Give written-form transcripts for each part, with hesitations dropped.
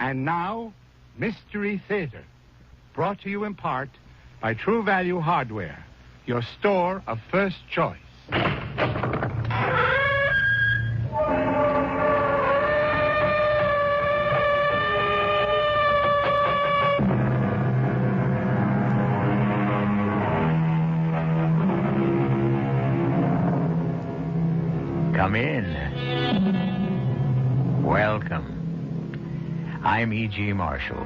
And now, Mystery Theater, brought to you in part by True Value Hardware, your store of first choice. Come in. Welcome. I'm E.G. Marshall.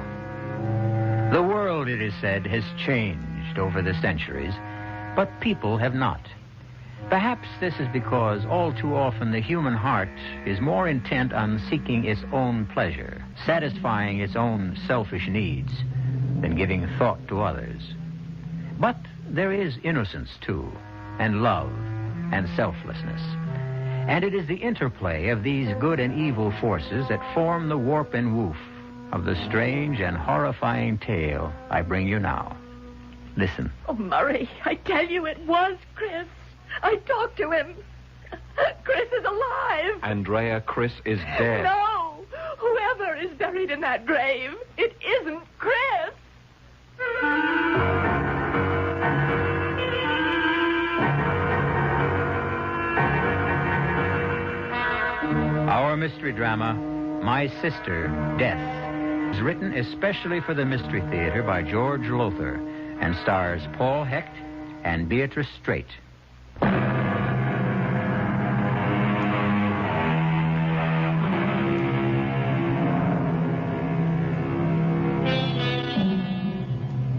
The world, it is said, has changed over the centuries, but people have not. Perhaps this is because all too often the human heart is more intent on seeking its own pleasure, satisfying its own selfish needs, than giving thought to others. But there is innocence, too, and love, and selflessness. And it is the interplay of these good and evil forces that form the warp and woof of the strange and horrifying tale I bring you now. Listen. Oh, Murray, I tell you it was Chris. I talked to him. Chris is alive. Andrea, Chris is dead. No, whoever is buried in that grave, it isn't Chris. Our mystery drama, My Sister, Death, is written especially for the Mystery Theater by George Lowther and stars Paul Hecht and Beatrice Straight.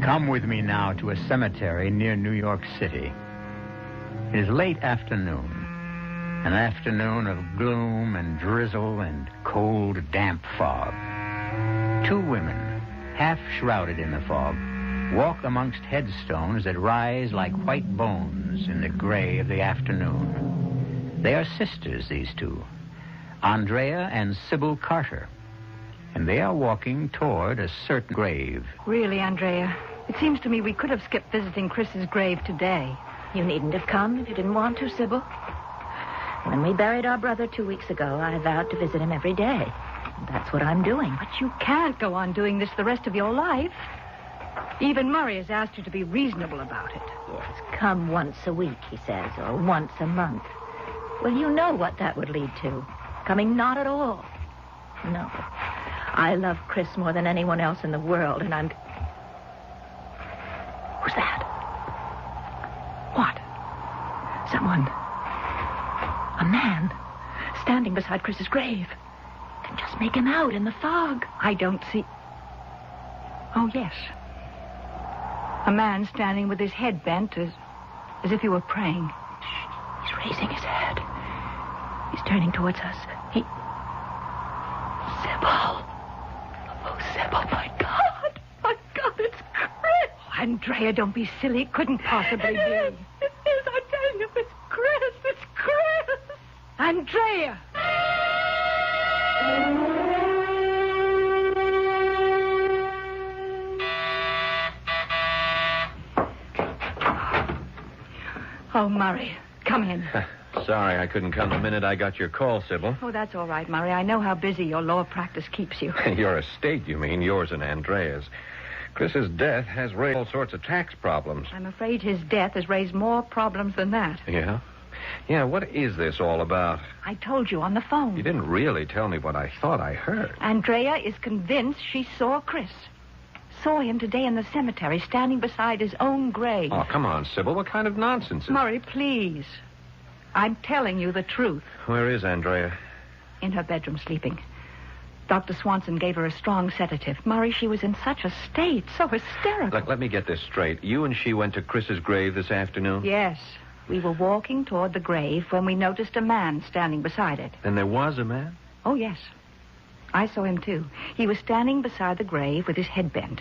Come with me now to a cemetery near New York City. It is late afternoon. An afternoon of gloom and drizzle and cold, damp fog. Two women, half shrouded in the fog, walk amongst headstones that rise like white bones in the gray of the afternoon. They are sisters, these two, Andrea and Sybil Carter, and they are walking toward a certain grave. Really, Andrea, it seems to me we could have skipped visiting Chris's grave today. You needn't have come if you didn't want to, Sybil. When we buried our brother 2 weeks ago, I vowed to visit him every day. That's what I'm doing. But you can't go on doing this the rest of your life. Even Murray has asked you to be reasonable about it. Yes, come once a week, he says, or once a month. Well, you know what that would lead to. Coming not at all. No. I love Chris more than anyone else in the world, and I'm... Who's that? What? Someone... A man standing beside Chris's grave. Can just make him out in the fog. I don't see... Oh, yes. A man standing with his head bent as if he were praying. He's raising his head. He's turning towards us. Sybil. Oh, Sybil, my God. My God, it's Chris. Oh, Andrea, don't be silly. It couldn't possibly be. It is. I tell you, it's Chris. It's Chris. Andrea! Oh, Murray, come in. Sorry, I couldn't come the minute I got your call, Sybil. Oh, that's all right, Murray. I know how busy your law practice keeps you. Your estate, you mean, yours and Andrea's. Chris's death has raised all sorts of tax problems. I'm afraid his death has raised more problems than that. Yeah? Yeah, what is this all about? I told you on the phone. You didn't really tell me what I thought I heard. Andrea is convinced she saw Chris. Saw him today in the cemetery, standing beside his own grave. Oh, come on, Sybil. What kind of nonsense is... Murray, please. I'm telling you the truth. Where is Andrea? In her bedroom, sleeping. Dr. Swanson gave her a strong sedative. Murray, she was in such a state, so hysterical. Look, let me get this straight. You and she went to Chris's grave this afternoon? Yes. We were walking toward the grave when we noticed a man standing beside it. And there was a man? Oh, yes. I saw him, too. He was standing beside the grave with his head bent,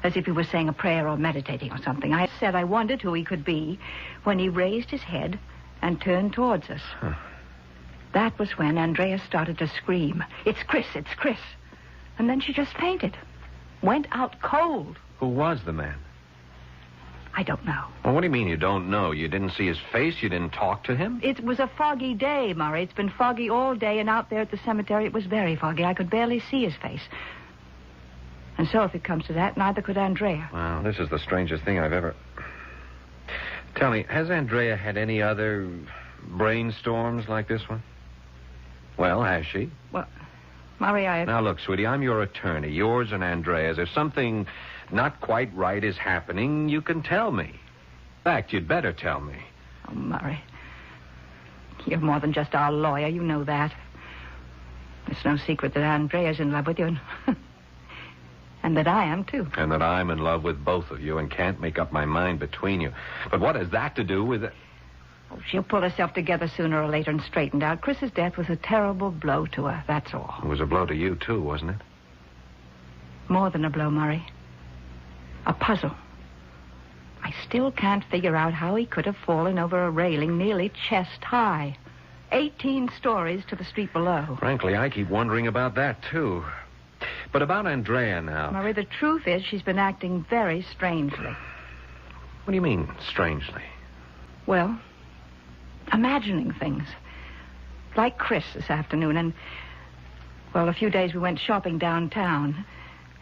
as if he was saying a prayer or meditating or something. I said I wondered who he could be when he raised his head and turned towards us. Huh. That was when Andrea started to scream, "It's Chris, it's Chris." And then she just fainted. Went out cold. Who was the man? I don't know. Well, what do you mean you don't know? You didn't see his face? You didn't talk to him? It was a foggy day, Murray. It's been foggy all day, and out there at the cemetery it was very foggy. I could barely see his face. And so if it comes to that, neither could Andrea. Well, this is the strangest thing I've ever... Tell me, has Andrea had any other brainstorms like this one? Well, has she? Well, Murray, Now, look, sweetie, I'm your attorney, yours and Andrea's. If something not quite right is happening, you can tell me. In fact, you'd better tell me. Oh, Murray. You're more than just our lawyer. You know that. It's no secret that Andrea's in love with you. And that I am, too. And that I'm in love with both of you and can't make up my mind between you. But what has that to do with it? Oh, she'll pull herself together sooner or later and straighten out. Chris's death was a terrible blow to her, that's all. It was a blow to you, too, wasn't it? More than a blow, Murray. A puzzle. I still can't figure out how he could have fallen over a railing nearly chest high. 18 stories to the street below. Frankly, I keep wondering about that, too. But about Andrea now... Murray, the truth is she's been acting very strangely. What do you mean, strangely? Well, imagining things. Like Chris this afternoon. And, well, a few days we went shopping downtown.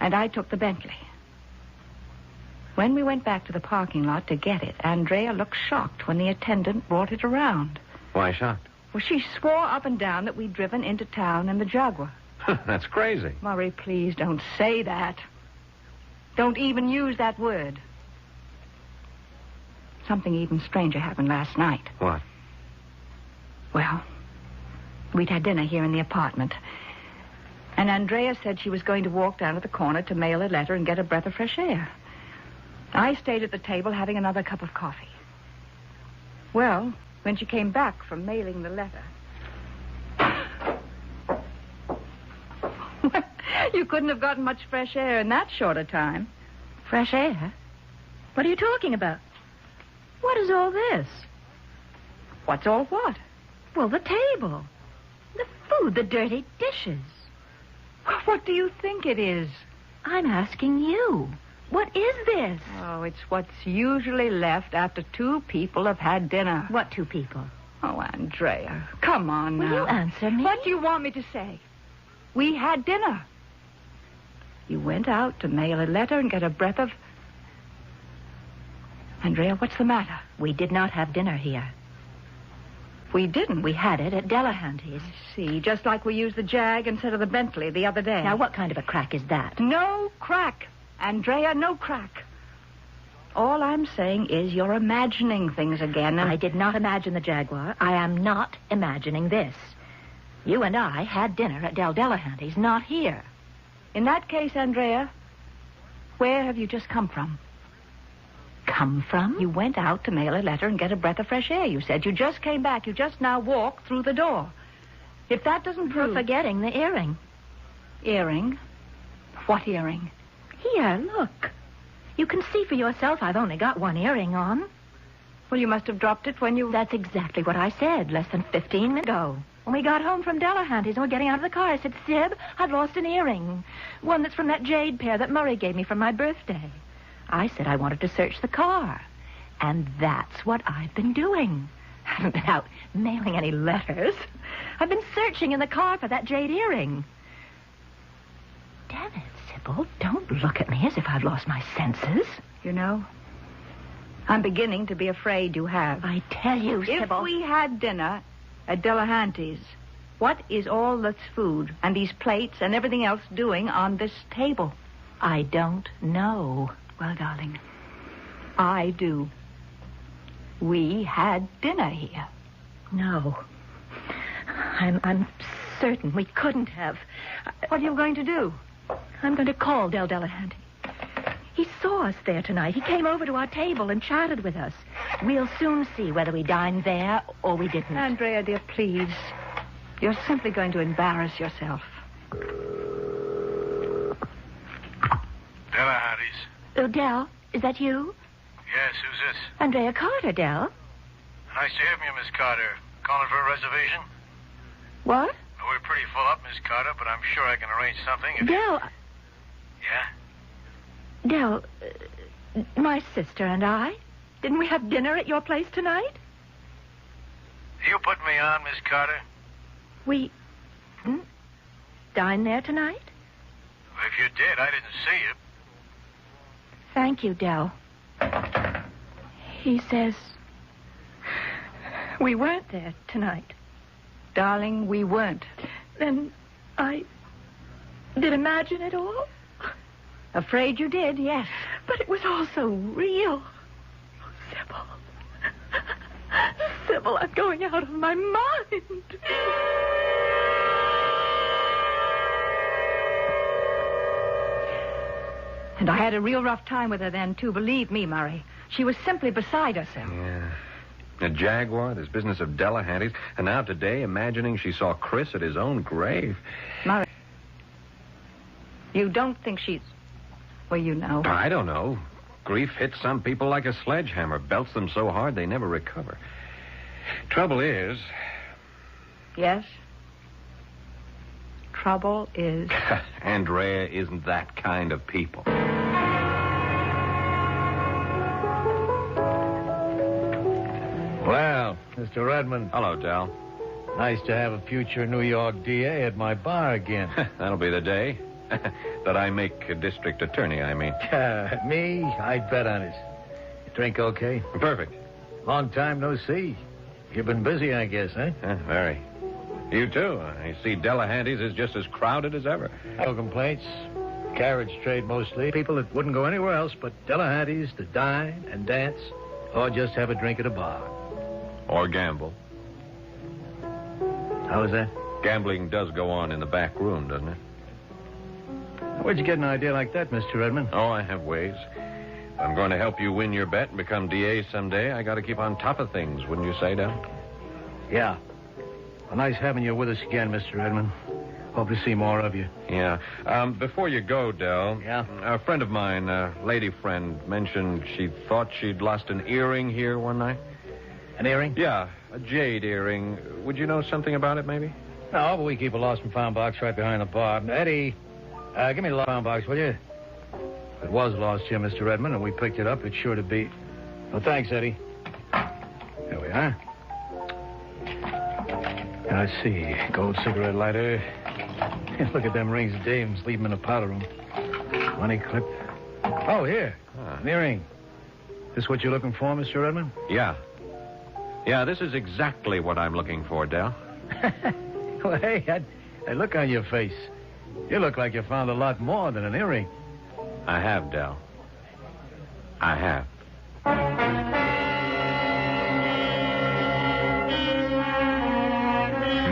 And I took the Bentley. When we went back to the parking lot to get it, Andrea looked shocked when the attendant brought it around. Why shocked? Well, she swore up and down that we'd driven into town in the Jaguar. That's crazy. Murray, please don't say that. Don't even use that word. Something even stranger happened last night. What? Well, we'd had dinner here in the apartment. And Andrea said she was going to walk down to the corner to mail a letter and get a breath of fresh air. I stayed at the table having another cup of coffee. Well, when she came back from mailing the letter... You couldn't have gotten much fresh air in that short a time. Fresh air? What are you talking about? What is all this? What's all what? Well, the table. The food, the dirty dishes. What do you think it is? I'm asking you. What is this? Oh, it's what's usually left after two people have had dinner. What two people? Oh, Andrea, come on now. Will you answer me? What do you want me to say? We had dinner. You went out to mail a letter and get a breath of... Andrea, what's the matter? We did not have dinner here. We didn't. We had it at Delahanty's. I see, just like we used the Jag instead of the Bentley the other day. Now, what kind of a crack is that? No crack. Andrea, no crack. All I'm saying is you're imagining things again. I did not imagine the Jaguar. I am not imagining this. You and I had dinner at Delahanty's, not here. In that case, Andrea, where have you just come from? Come from? You went out to mail a letter and get a breath of fresh air, you said. You just came back. You just now walked through the door. If that doesn't prove... You're forgetting the earring. Earring? What earring? Here, look. You can see for yourself I've only got one earring on. Well, you must have dropped it when you... That's exactly what I said less than 15 minutes ago. When we got home from Delahanty's and we're getting out of the car, I said, Sib, I've lost an earring. One that's from that jade pair that Murray gave me for my birthday. I said I wanted to search the car. And that's what I've been doing. I haven't been out mailing any letters. I've been searching in the car for that jade earring. Damn it, Sybil, don't look at me as if I've lost my senses. You know, I'm beginning to be afraid you have. I tell you, Sybil... If we had dinner at Delahanty's, what is all this food and these plates and everything else doing on this table? I don't know. Well, darling, I do. We had dinner here. No. I'm certain we couldn't have. What are you going to do? I'm going to call Delahanty. He saw us there tonight. He came over to our table and chatted with us. We'll soon see whether we dined there or we didn't. Andrea, dear, please. You're simply going to embarrass yourself. Delahanty's. Del, is that you? Yes, who's this? Andrea Carter, Del. Nice to hear from you, Miss Carter. Calling for a reservation? What? We're pretty full up, Miss Carter, but I'm sure I can arrange something if Del... Yeah? Del, my sister and I, didn't we have dinner at your place tonight? You put me on, Miss Carter? We didn't dine there tonight? If you did, I didn't see you. Thank you, Del. He says we weren't there tonight. Darling, we weren't. Then I did imagine it all. Afraid you did, yes. But it was all so real. Oh, Sybil. Sybil, I'm going out of my mind. And I had a real rough time with her then, too. Believe me, Murray. She was simply beside herself. Yeah. A Jaguar, this business of Delahanty's, and now today imagining she saw Chris at his own grave. Murray, you don't think she's... Well, you know. I don't know. Grief hits some people like a sledgehammer, belts them so hard they never recover. Trouble is... Yes? Trouble is... Andrea isn't that kind of people. Well, Mr. Redmond. Hello, Del. Nice to have a future New York DA at my bar again. That'll be the day. That I make a district attorney, I mean. Me? I'd bet on it. You drink okay? Perfect. Long time no see. You've been busy, I guess, eh? Very. You too. I see Delahanty's is just as crowded as ever. No complaints. Carriage trade mostly. People that wouldn't go anywhere else but Delahanty's to dine and dance or just have a drink at a bar. Or gamble. How is that? Gambling does go on in the back room, doesn't it? Where'd you get an idea like that, Mr. Redmond? Oh, I have ways. If I'm going to help you win your bet and become DA someday, I got to keep on top of things, wouldn't you say, Del? Yeah. Well, nice having you with us again, Mr. Redmond. Hope to see more of you. Yeah. Before you go, Del. Yeah? A friend of mine, a lady friend, mentioned she thought she'd lost an earring here one night. An earring? Yeah, a jade earring. Would you know something about it, maybe? No, but we keep a lost and found box right behind the bar. Eddie, give me the lost and found box, will you? If it was lost here, Mr. Redmond, and we picked it up, it's sure to be... Well, thanks, Eddie. There we are. Let's see. Gold cigarette lighter. Look at them rings dames leave them in the powder room. Money clip. Oh, here. An earring. This what you're looking for, Mr. Redmond? Yeah. Yeah, this is exactly what I'm looking for, Del. Well, hey, that look on your face. You look like you found a lot more than an earring. I have, Del. I have.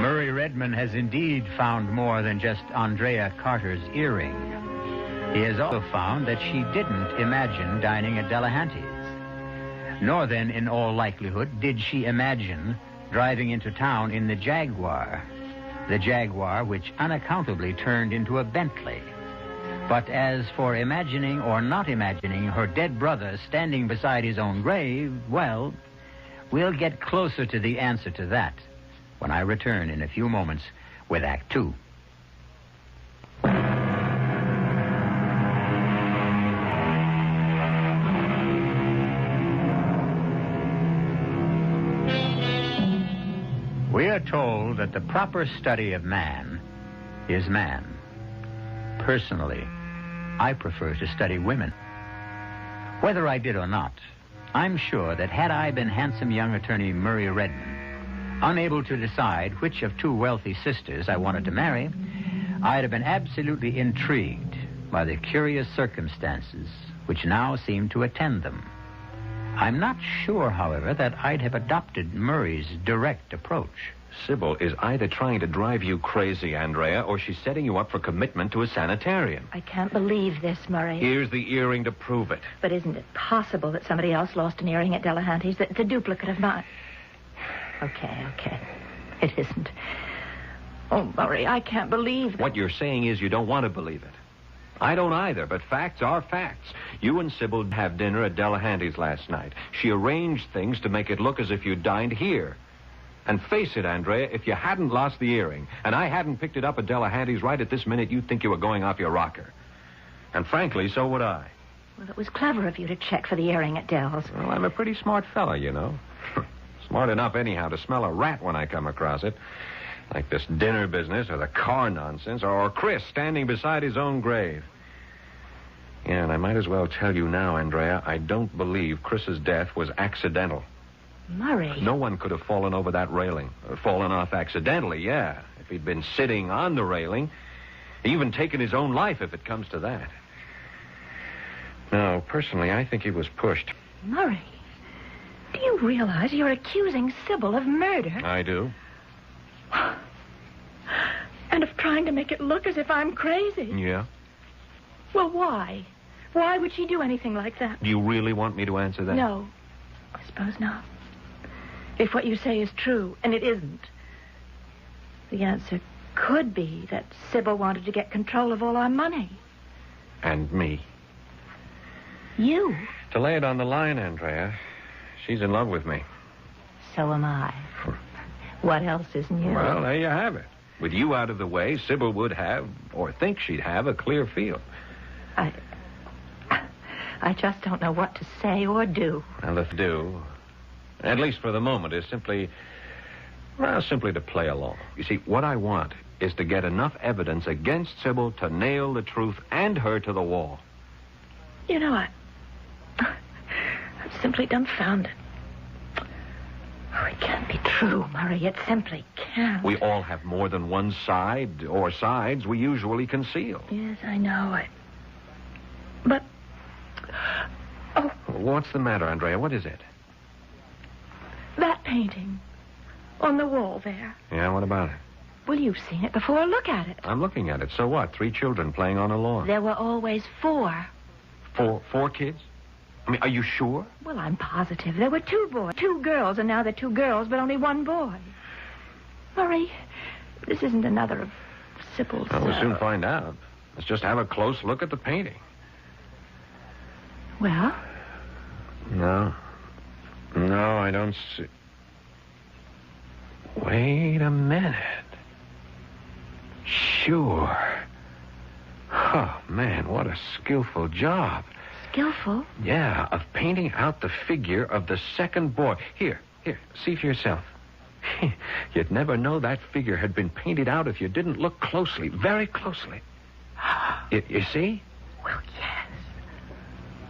Murray Redmond has indeed found more than just Andrea Carter's earring. He has also found that she didn't imagine dining at Delahanty's. Nor then, in all likelihood, did she imagine driving into town in the Jaguar which unaccountably turned into a Bentley. But as for imagining or not imagining her dead brother standing beside his own grave, well, we'll get closer to the answer to that when I return in a few moments with Act Two. We are told that the proper study of man is man. Personally, I prefer to study women. Whether I did or not, I'm sure that had I been handsome young attorney Murray Redmond, unable to decide which of two wealthy sisters I wanted to marry, I'd have been absolutely intrigued by the curious circumstances which now seem to attend them. I'm not sure, however, that I'd have adopted Murray's direct approach. Sybil is either trying to drive you crazy, Andrea, or she's setting you up for commitment to a sanitarium. I can't believe this, Murray. Here's the earring to prove it. But isn't it possible that somebody else lost an earring at Delahanty's? The duplicate of mine. Okay. It isn't. Oh, Murray, I can't believe that. What you're saying is you don't want to believe it. I don't either, but facts are facts. You and Sybil had dinner at Delahanty's last night. She arranged things to make it look as if you dined here. And face it, Andrea, if you hadn't lost the earring, and I hadn't picked it up at Delahanty's right at this minute, you'd think you were going off your rocker. And frankly, so would I. Well, it was clever of you to check for the earring at Dell's. Well, I'm a pretty smart fella, you know. Smart enough, anyhow, to smell a rat when I come across it. Like this dinner business or the car nonsense or Chris standing beside his own grave. Yeah, and I might as well tell you now, Andrea, I don't believe Chris's death was accidental. Murray. No one could have fallen over that railing. Fallen off accidentally, yeah. If he'd been sitting on the railing, even taken his own life if it comes to that. No, personally, I think he was pushed. Murray, do you realize you're accusing Sybil of murder? I do. And of trying to make it look as if I'm crazy. Yeah? Well, why? Why would she do anything like that? Do you really want me to answer that? No. I suppose not. If what you say is true, and it isn't, the answer could be that Sybil wanted to get control of all our money. And me. You? To lay it on the line, Andrea, she's in love with me. So am I. What else is new? Well, there you have it. With you out of the way, Sybil would have, or think she'd have, a clear field. I just don't know what to say or do. Well, if do, at least for the moment, is simply to play along. You see, what I want is to get enough evidence against Sybil to nail the truth and her to the wall. You know, I'm simply dumbfounded. Oh, it can't be true, Murray. It simply can't. We all have more than one side, or sides we usually conceal. Yes, I know. But... Oh. What's the matter, Andrea? What is it? That painting. On the wall there. Yeah, what about it? Well, you've seen it before. Look at it. I'm looking at it. So what? 3 children playing on a lawn. There were always 4. 4 kids? I mean, are you sure? Well, I'm positive. There were 2 boys, 2 girls, and now they're 2 girls, but only 1 boy. Murray, this isn't another of Sybil's... Well, we'll soon find out. Let's just have a close look at the painting. Well? No, I don't see... Wait a minute. Sure. Oh, man, what a skillful job. Skillful? Yeah, of painting out the figure of the second boy. Here, see for yourself. You'd never know that figure had been painted out if you didn't look closely, very closely. You see? Well, yes.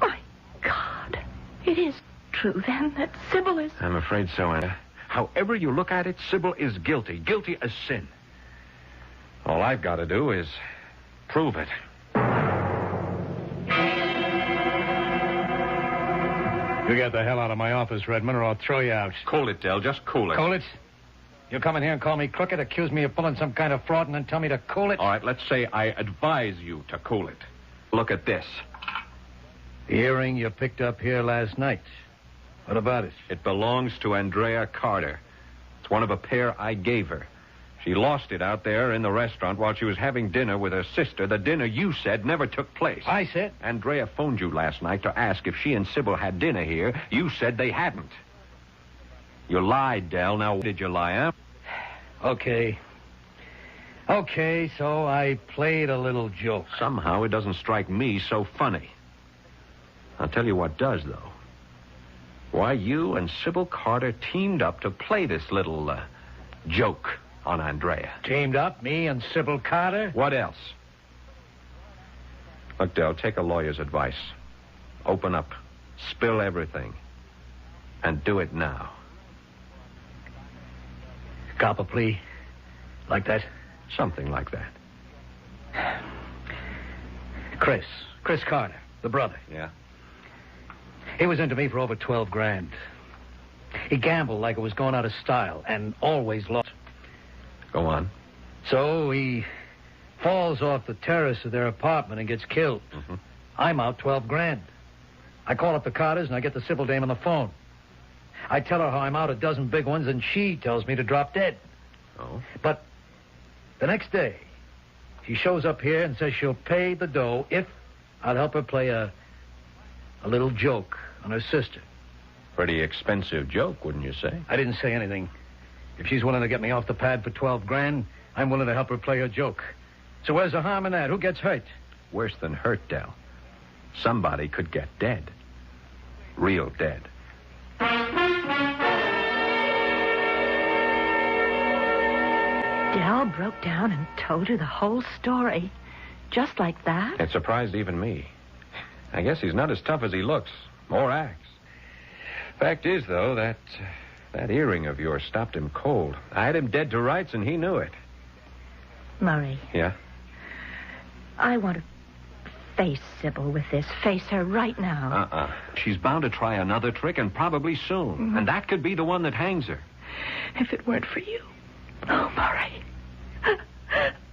My God. It is true, then, that Sybil is... I'm afraid so, Anna. However you look at it, Sybil is guilty. Guilty as sin. All I've got to do is prove it. You get the hell out of my office, Redmond, or I'll throw you out. Cool it, Del. Just cool it. Cool it? You come in here and call me crooked, accuse me of pulling some kind of fraud, and then tell me to cool it? All right, let's say I advise you to cool it. Look at this. The earring you picked up here last night. What about it? It belongs to Andrea Carter. It's one of a pair I gave her. She lost it out there in the restaurant while she was having dinner with her sister, the dinner you said never took place. I said? Andrea phoned you last night to ask if she and Sybil had dinner here. You said they hadn't. You lied, Del. Now, did you lie, huh? Okay, so I played a little joke. Somehow it doesn't strike me so funny. I'll tell you what does, though. Why, you and Sybil Carter teamed up to play this little joke on Andrea. Teamed up, me and Sybil Carter? What else? Look, Del, take a lawyer's advice. Open up. Spill everything. And do it now. Cop a plea? Like that? Something like that. Chris Carter, the brother. Yeah? He was into me for over 12 grand. He gambled like it was going out of style and always lost. Go on. So he falls off the terrace of their apartment and gets killed. Mm-hmm. I'm out 12 grand. I call up the Carters and I get the Sybil dame on the phone. I tell her how I'm out a dozen big ones and she tells me to drop dead. Oh? But the next day, she shows up here and says she'll pay the dough if I'll help her play a little joke on her sister. Pretty expensive joke, wouldn't you say? I didn't say anything. If she's willing to get me off the pad for 12 grand, I'm willing to help her play her joke. So where's the harm in that? Who gets hurt? Worse than hurt, Del. Somebody could get dead. Real dead. Dell broke down and told you the whole story. Just like that? It surprised even me. I guess he's not as tough as he looks, or acts. Fact is, though, that earring of yours stopped him cold. I had him dead to rights, and he knew it. Murray. Yeah? I want to face Sybil with this. Face her right now. She's bound to try another trick, and probably soon. Mm-hmm. And that could be the one that hangs her. If it weren't for you. Oh, Murray.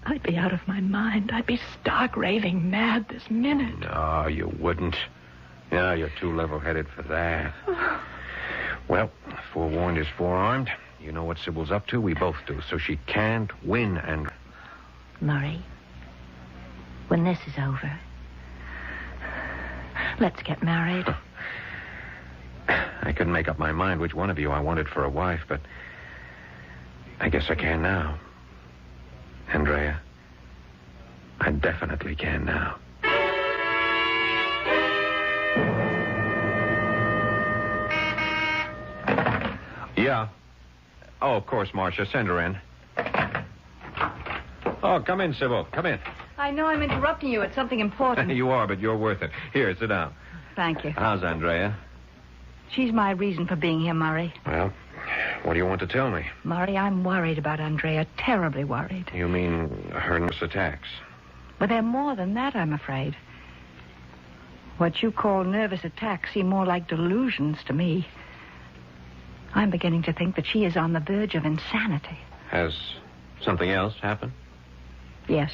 I'd be out of my mind. I'd be stark raving mad this minute. No, you wouldn't. No, you're too level-headed for that. Well, forewarned is forearmed. You know what Sybil's up to. We both do. So she can't win, and... Murray, when this is over, let's get married. I couldn't make up my mind which one of you I wanted for a wife, but I guess I can now. Andrea, I definitely can now. Yeah. Oh, of course, Marcia. Send her in. Oh, come in, Sybil. Come in. I know I'm interrupting you. It's something important. You are, but you're worth it. Here, sit down. Thank you. How's Andrea? She's my reason for being here, Murray. Well, what do you want to tell me? Murray, I'm worried about Andrea. Terribly worried. You mean her nervous attacks? But they're more than that, I'm afraid. What you call nervous attacks seem more like delusions to me. I'm beginning to think that she is on the verge of insanity. Has something else happened? Yes.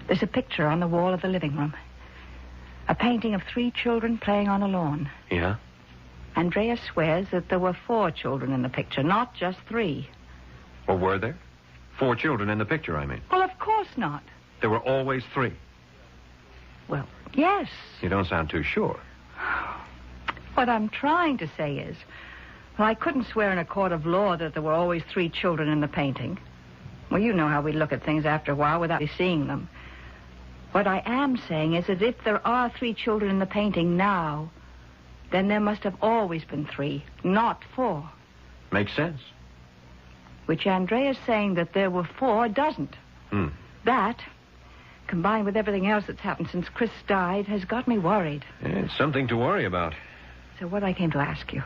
There's a picture on the wall of the living room. A painting of 3 children playing on a lawn. Yeah? Andrea swears that there were 4 children in the picture, not just 3. Or were there? 4 children in the picture, I mean. Well, of course not. There were always 3. Well, yes. You don't sound too sure. What I'm trying to say is, well, I couldn't swear in a court of law that there were always 3 children in the painting. Well, you know how we look at things after a while without seeing them. What I am saying is that if there are 3 children in the painting now, then there must have always been 3, not 4. Makes sense. Which Andrea's saying that there were 4 doesn't. That, combined with everything else that's happened since Chris died, has got me worried. It's something to worry about. So what I came to ask you,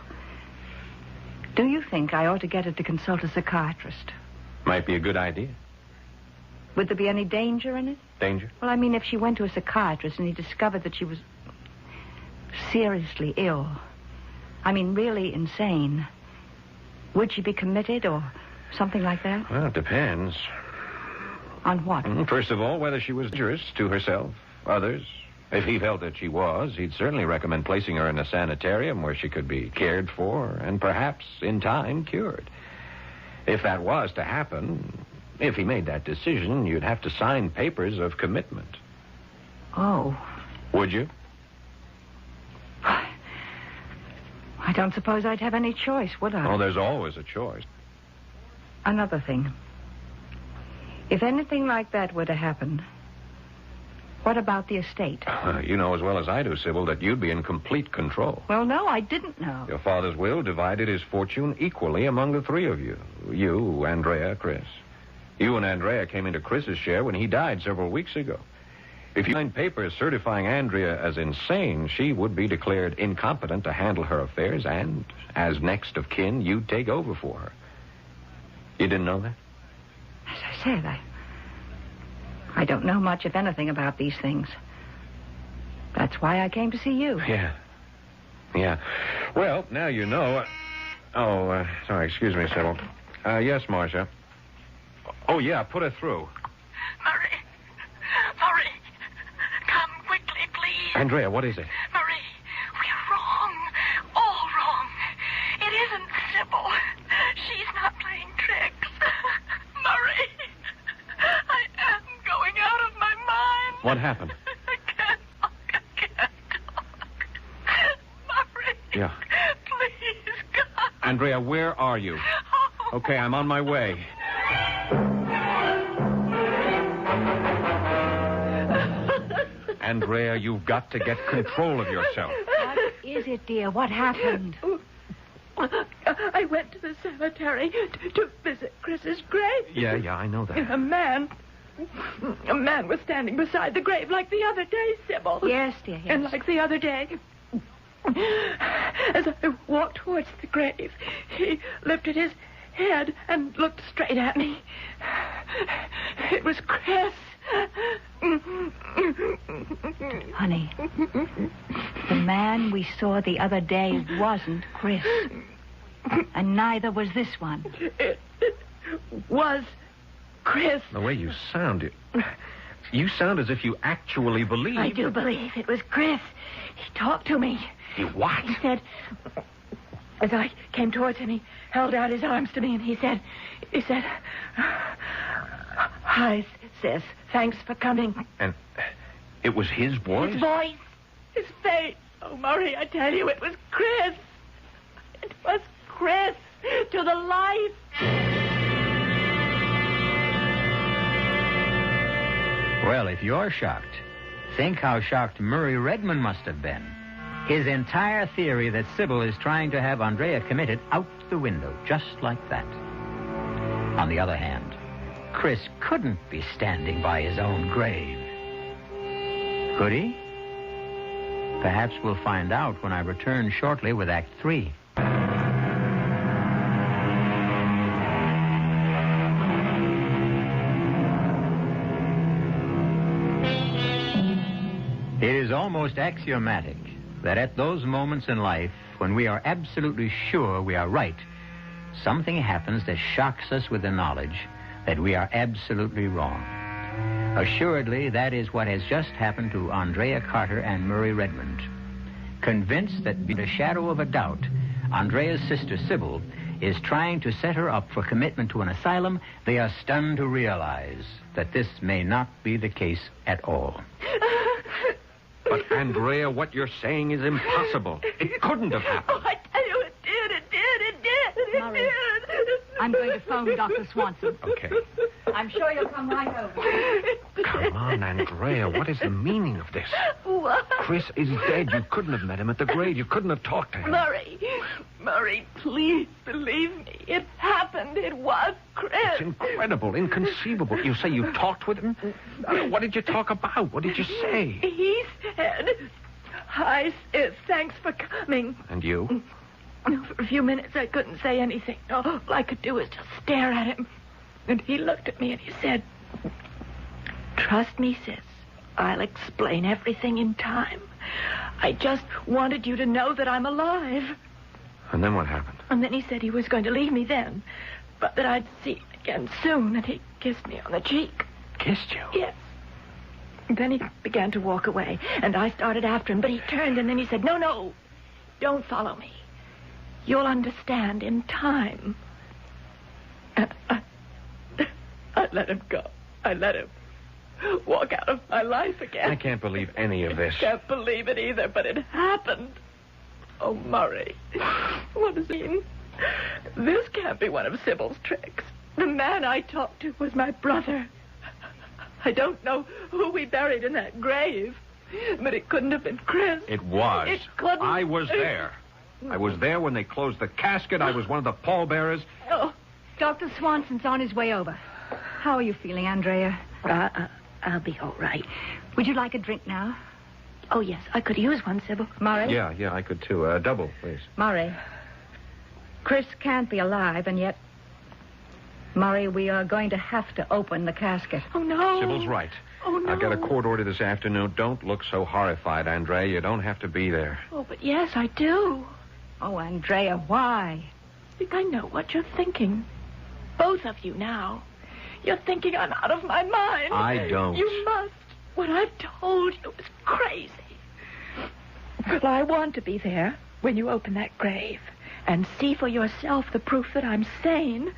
do you think I ought to get her to consult a psychiatrist? Might be a good idea. Would there be any danger in it? Danger? Well, I mean, if she went to a psychiatrist and he discovered that she was seriously ill, I mean, really insane, would she be committed or something like that? Well, it depends. On what? First of all, whether she was dangerous to herself, others. If he felt that she was, he'd certainly recommend placing her in a sanitarium where she could be cared for and perhaps, in time, cured. If that was to happen, if he made that decision, you'd have to sign papers of commitment. Oh. Would you? I don't suppose I'd have any choice, would I? Oh, there's always a choice. Another thing. If anything like that were to happen, what about the estate? You know as well as I do, Sybil, that you'd be in complete control. Well, no, I didn't know. Your father's will divided his fortune equally among the 3 of you. You, Andrea, Chris. You and Andrea came into Chris's share when he died several weeks ago. If you signed papers certifying Andrea as insane, she would be declared incompetent to handle her affairs, and as next of kin, you'd take over for her. You didn't know that? As I said, I don't know much, if anything, about these things. That's why I came to see you. Yeah. Well, now you know. Sorry, excuse me, Sybil. Yes, Marcia. Oh, yeah, put her through. Murray, come quickly, please. Andrea, what is it? Murray, we're wrong. All wrong. It isn't Sybil. She's not playing tricks. Murray, I am going out of my mind. What happened? I can't talk. Murray. Yeah. Please, God. Andrea, where are you? Okay, I'm on my way. Andrea, you've got to get control of yourself. What is it, dear? What happened? I I went to the cemetery to visit Chris's grave. Yeah, I know that. And a man was standing beside the grave like the other day, Sybil. Yes, dear, yes. And like the other day, as I walked towards the grave, he lifted his head and looked straight at me. It was Chris. Honey, the man we saw the other day wasn't Chris. And neither was this one. It was Chris. The way you sound, you sound as if you actually believe. I do believe it was Chris. He talked to me. He what? He said, as I came towards him, he held out his arms to me and he said, "Hi, sis. Thanks for coming." And it was his voice? His voice. His face. Oh, Murray, I tell you, it was Chris. It was Chris. To the life. Well, if you're shocked, think how shocked Murray Redmond must have been. His entire theory that Sybil is trying to have Andrea committed out the window, just like that. On the other hand, Chris couldn't be standing by his own grave. Could he? Perhaps we'll find out when I return shortly with Act 3. It is almost axiomatic that at those moments in life when we are absolutely sure we are right, something happens that shocks us with the knowledge that we are absolutely wrong. Assuredly, that is what has just happened to Andrea Carter and Murray Redmond. Convinced that beyond a shadow of a doubt, Andrea's sister Sybil is trying to set her up for commitment to an asylum, they are stunned to realize that this may not be the case at all. But, Andrea, what you're saying is impossible. It couldn't have happened. Oh, I tell you, it did. Murray, I'm going to phone Dr. Swanson. Okay. I'm sure you'll come right over. Come on, Andrea. What is the meaning of this? What? Chris is dead. You couldn't have met him at the grave. You couldn't have talked to him. Murray, please believe me. It happened. It was Chris. It's incredible, inconceivable. You say you talked with him? What did you talk about? What did you say? He said, "Hi, sis. Thanks for coming." And you? For a few minutes, I couldn't say anything. All I could do was just stare at him. And he looked at me and he said, "Trust me, sis. I'll explain everything in time. I just wanted you to know that I'm alive." And then what happened? And then he said he was going to leave me then, but that I'd see him again soon, and he kissed me on the cheek. Kissed you? Yes. And then he began to walk away, and I started after him, but he turned, and then he said, No, don't follow me. You'll understand in time." And I let him go. I let him walk out of my life again. I can't believe any of this. I can't believe it either, but it happened. Oh, Murray, what does it mean? This can't be one of Sybil's tricks. The man I talked to was my brother. I don't know who we buried in that grave, but it couldn't have been Chris. It was. It couldn't. I was there. I was there when they closed the casket. I was one of the pallbearers. Oh, Dr. Swanson's on his way over. How are you feeling, Andrea? I'll be all right. Would you like a drink now? Oh, yes, I could use one, Sybil. Murray? Yeah, I could too. Double, please. Murray, Chris can't be alive, and yet, Murray, we are going to have to open the casket. Oh, no. Sybil's right. Oh, no. I've got a court order this afternoon. Don't look so horrified, Andrea. You don't have to be there. Oh, but yes, I do. Oh, Andrea, why? I know what you're thinking. Both of you now. You're thinking I'm out of my mind. I don't. You must. What I've told you is crazy. Well, I want to be there when you open that grave and see for yourself the proof that I'm sane.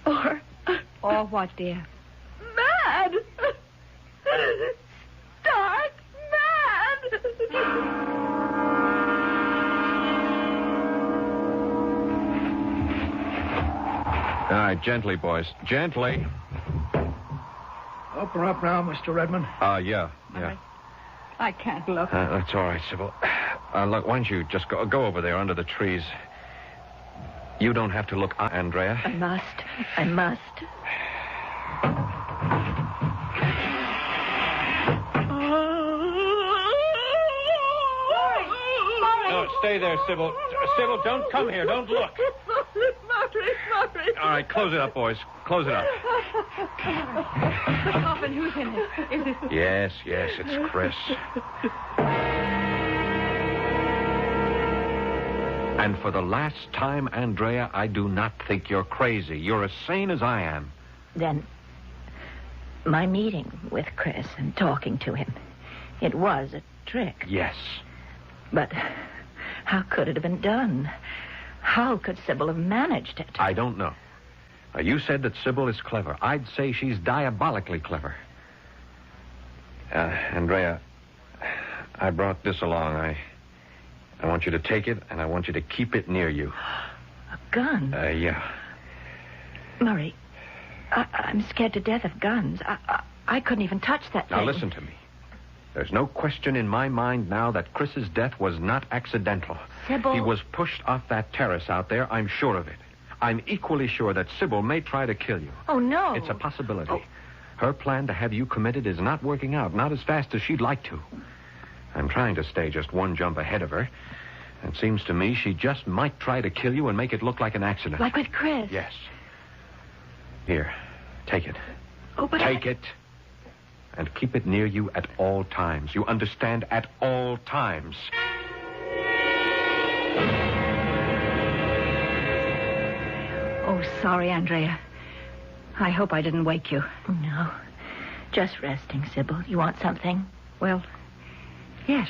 Or what, dear? Mad. Stark mad. All right, gently, boys. Gently. Open her up now, Mr. Redmond. Yeah. I can't look. That's all right, Sybil. Look, why don't you just go over there under the trees. You don't have to look, Andrea. I must. No, stay there, Sybil. Sybil, don't come here. Don't look. Murray. All right, close it up, boys. Close it up. The coffin, who's in it? Is it... Yes, it's Chris. And for the last time, Andrea, I do not think you're crazy. You're as sane as I am. Then, my meeting with Chris and talking to him, it was a trick. Yes. But how could it have been done? How could Sybil have managed it? I don't know. You said that Sybil is clever. I'd say she's diabolically clever. Andrea, I brought this along. I want you to take it, and I want you to keep it near you. A gun? Yeah. Murray, I'm scared to death of guns. I couldn't even touch that thing. Now, listen to me. There's no question in my mind now that Chris's death was not accidental. Sybil... He was pushed off that terrace out there. I'm sure of it. I'm equally sure that Sybil may try to kill you. Oh, no. It's a possibility. Oh. Her plan to have you committed is not working out, not as fast as she'd like to. I'm trying to stay just one jump ahead of her. It seems to me she just might try to kill you and make it look like an accident. Like with Chris? Yes. Here, take it. Oh, but Take it. And keep it near you at all times. You understand? At all times. Oh, sorry, Andrea. I hope I didn't wake you. No. Just resting, Sybil. You want something? Well, yes.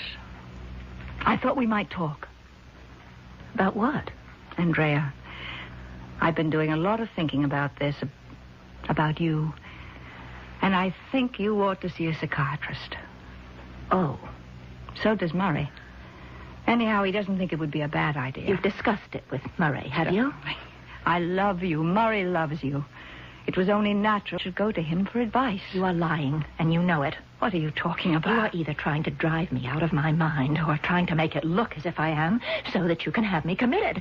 I thought we might talk. About what? Andrea, I've been doing a lot of thinking about this, about you. And I think you ought to see a psychiatrist. Oh. So does Murray. Anyhow, he doesn't think it would be a bad idea. You've discussed it with Murray, have you? I love you. Murray loves you. It was only natural to go to him for advice. You are lying, and you know it. What are you talking about? You are either trying to drive me out of my mind or trying to make it look as if I am so that you can have me committed.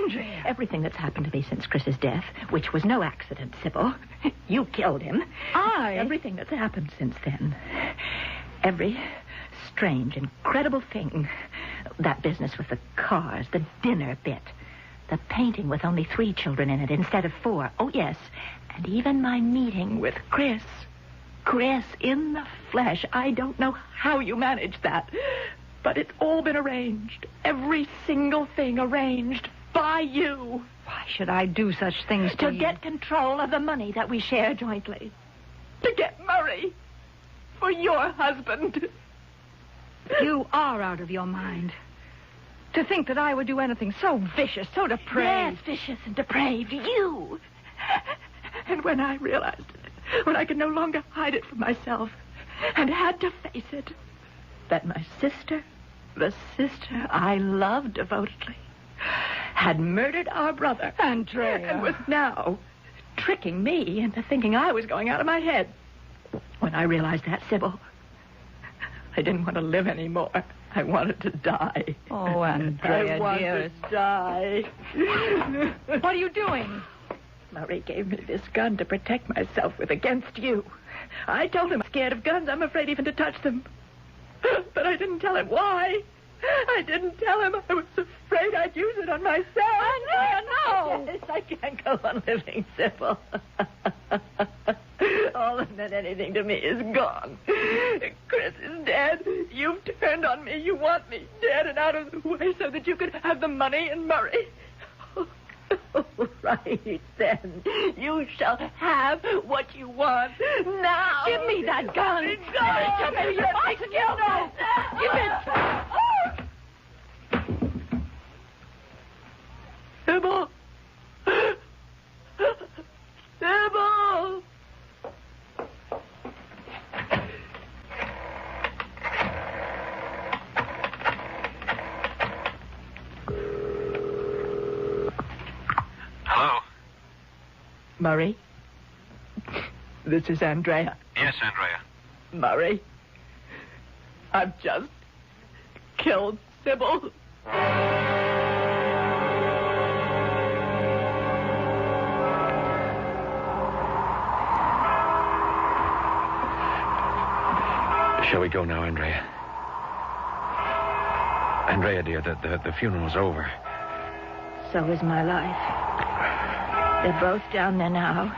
Andrea! Everything that's happened to me since Chris's death, which was no accident, Sybil. You killed him. Everything that's happened since then. Every strange, incredible thing. That business with the cars, the dinner bit. The painting with only 3 children in it instead of 4. Oh, yes. And even my meeting with Chris. Chris in the flesh. I don't know how you managed that. But it's all been arranged. Every single thing arranged by you. Why should I do such things to you? To get control of the money that we share jointly. To get Murray for your husband. You are out of your mind. To think that I would do anything so vicious, so depraved. Yes, vicious and depraved. You. And when I realized it, when I could no longer hide it from myself and had to face it, that my sister, the sister I loved devotedly, had murdered our brother. Andrea. And was now tricking me into thinking I was going out of my head. When I realized that, Sybil, I didn't want to live anymore. I wanted to die. Oh, Andrea, I wanted dearest. to die. What are you doing? Murray gave me this gun to protect myself with against you. I told him I'm scared of guns. I'm afraid even to touch them. But I didn't tell him why. I didn't tell him. I was afraid I'd use it on myself. Andrea, no! Yes, I can't go on living, Sybil. All that meant anything to me is gone. Chris is dead. You've turned on me. You want me dead and out of the way so that you could have the money and Murray. Right, then. You shall have what you want now. Give me that gun. Give me your bicycle. No. Give it. Sybil. Sybil. Hello? Murray? This is Andrea. Yes, Andrea. Murray? I've just killed Sybil. Shall we go now, Andrea? Andrea, dear, the funeral's over. So is my life. They're both down there now.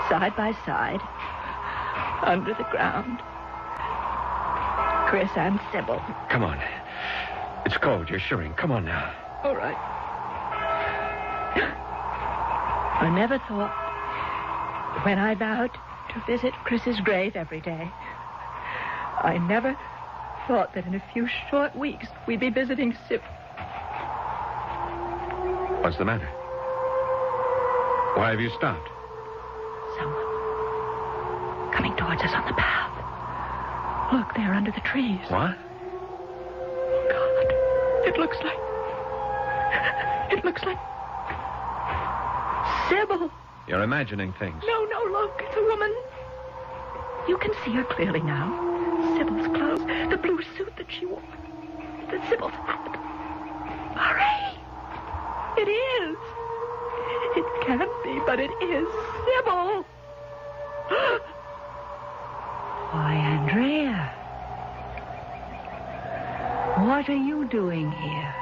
Side by side. Under the ground. Chris and Sybil. Come on. It's cold. You're shivering. Come on now. All right. I never thought, when I vowed to visit Chris's grave every day, I never thought that in a few short weeks we'd be visiting Sybil. What's the matter? Why have you stopped? Someone coming towards us on the path. Look, they're under the trees. What? God, it looks like Sybil. You're imagining things. No, look, it's a woman. You can see her clearly now. Sybil's clothes, the blue suit that she wore, the Sybil's hat. Murray, it is. It can't be, but it is Sybil. Why, Andrea. What are you doing here?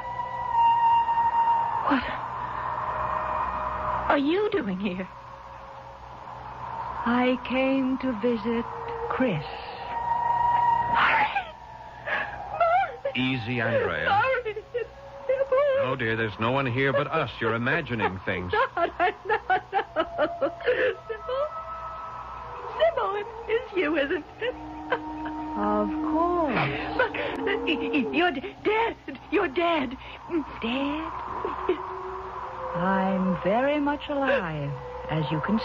What are you doing here? I came to visit Chris. Murray! Easy, Andrea. Murray, it's Sybil. No, dear, there's no one here but us. You're imagining things. I'm not. Sybil, it's you, isn't it? Of course. But you're dead. You're dead. Dead? I'm very much alive, as you can see.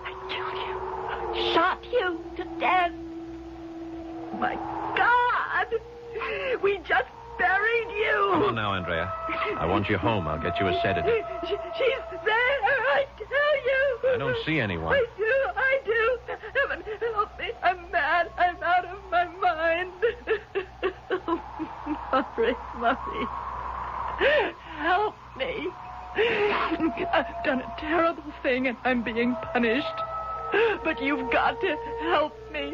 I killed you. Shot you to death. My God. We just buried you. Come on now, Andrea. I want you home. I'll get you a sedative. She's there, I tell you. I don't see anyone. I do. Heaven, help me. I'm mad. I'm out of my mind. Murray. Help me. I've done a terrible thing and I'm being punished. But you've got to help me.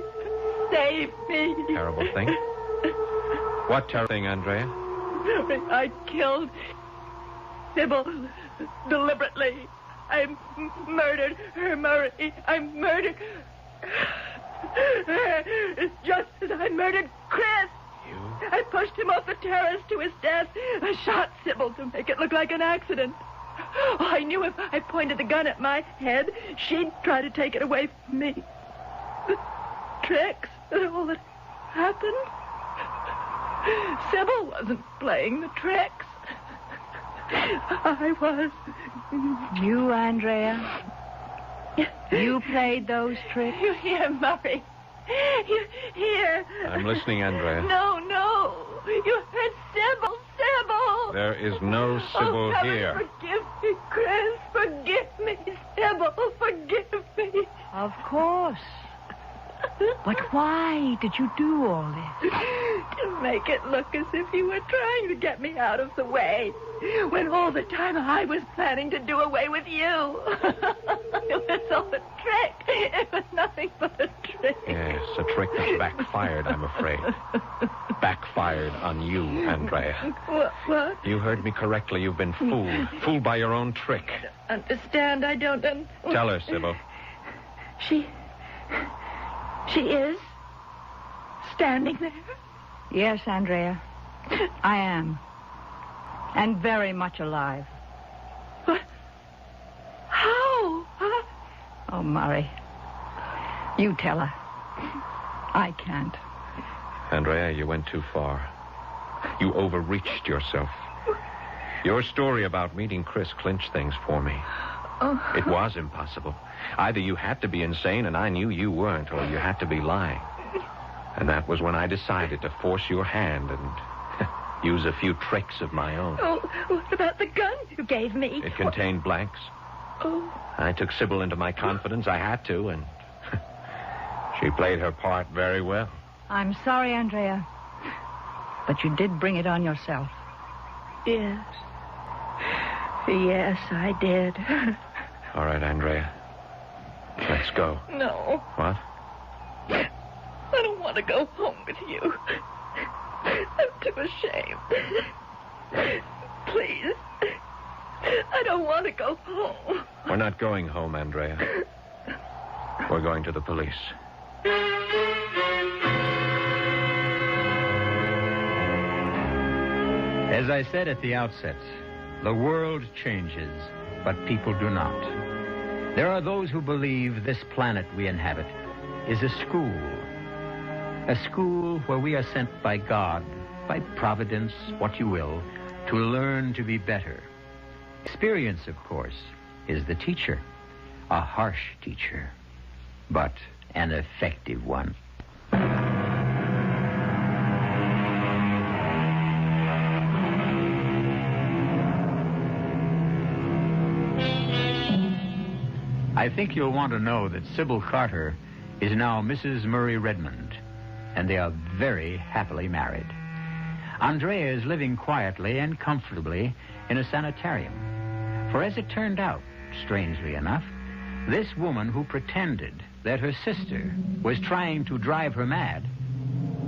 Save me. Terrible thing? What terrible thing, Andrea? I killed Sybil deliberately. I murdered her, Murray. I murdered her just as I murdered Chris. You? I pushed him off the terrace to his death. I shot Sybil to make it look like an accident. Oh, I knew if I pointed the gun at my head, she'd try to take it away from me. The tricks and all that happened. Sybil wasn't playing the tricks. I was. You, Andrea? You played those tricks? You hear, Murray? You hear? I'm listening, Andrea. No. You heard Sybil. There is no Sybil heaven, here. Forgive me, Chris. Forgive me, Sybil. Forgive me. Of course. But why did you do all this? To make it look as if you were trying to get me out of the way, when all the time I was planning to do away with you. It was all a trick. It was nothing but a trick. Yes, a trick that's backfired, I'm afraid. Backfired on you, Andrea. What? You heard me correctly. You've been fooled. Fooled by your own trick. Understand? I don't. Tell her, Sybil. She is standing there. Yes, Andrea. I am. And very much alive. What? How? Huh? Oh, Murray. You tell her. I can't. Andrea, you went too far. You overreached yourself. Your story about meeting Chris clinched things for me. Oh. It was impossible. Either you had to be insane, and I knew you weren't, or you had to be lying. And that was when I decided to force your hand and use a few tricks of my own. Oh, what about the gun you gave me? It contained blanks. Oh. I took Sybil into my confidence. I had to, and she played her part very well. I'm sorry, Andrea. But you did bring it on yourself. Yes. Yes, I did. All right, Andrea. Let's go. No. What? want to go home with you. I'm too ashamed. Please. I don't want to go home. We're not going home, Andrea. We're going to the police. As I said at the outset, the world changes, but people do not. There are those who believe this planet we inhabit is a school where we are sent by God, by Providence, what you will, to learn to be better. Experience, of course, is the teacher, a harsh teacher, but an effective one. I think you'll want to know that Sybil Carter is now Mrs. Murray Redmond, and they are very happily married. Andrea is living quietly and comfortably in a sanitarium. For as it turned out, strangely enough, this woman who pretended that her sister was trying to drive her mad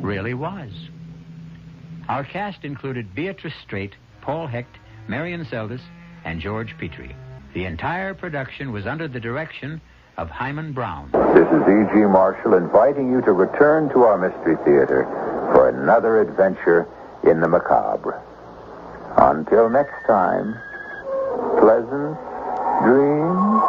really was. Our cast included Beatrice Straight, Paul Hecht, Marian Seldes, and George Petrie. The entire production was under the direction of Himan Brown. This is E.G. Marshall inviting you to return to our Mystery Theater for another adventure in the macabre. Until next time, pleasant dreams.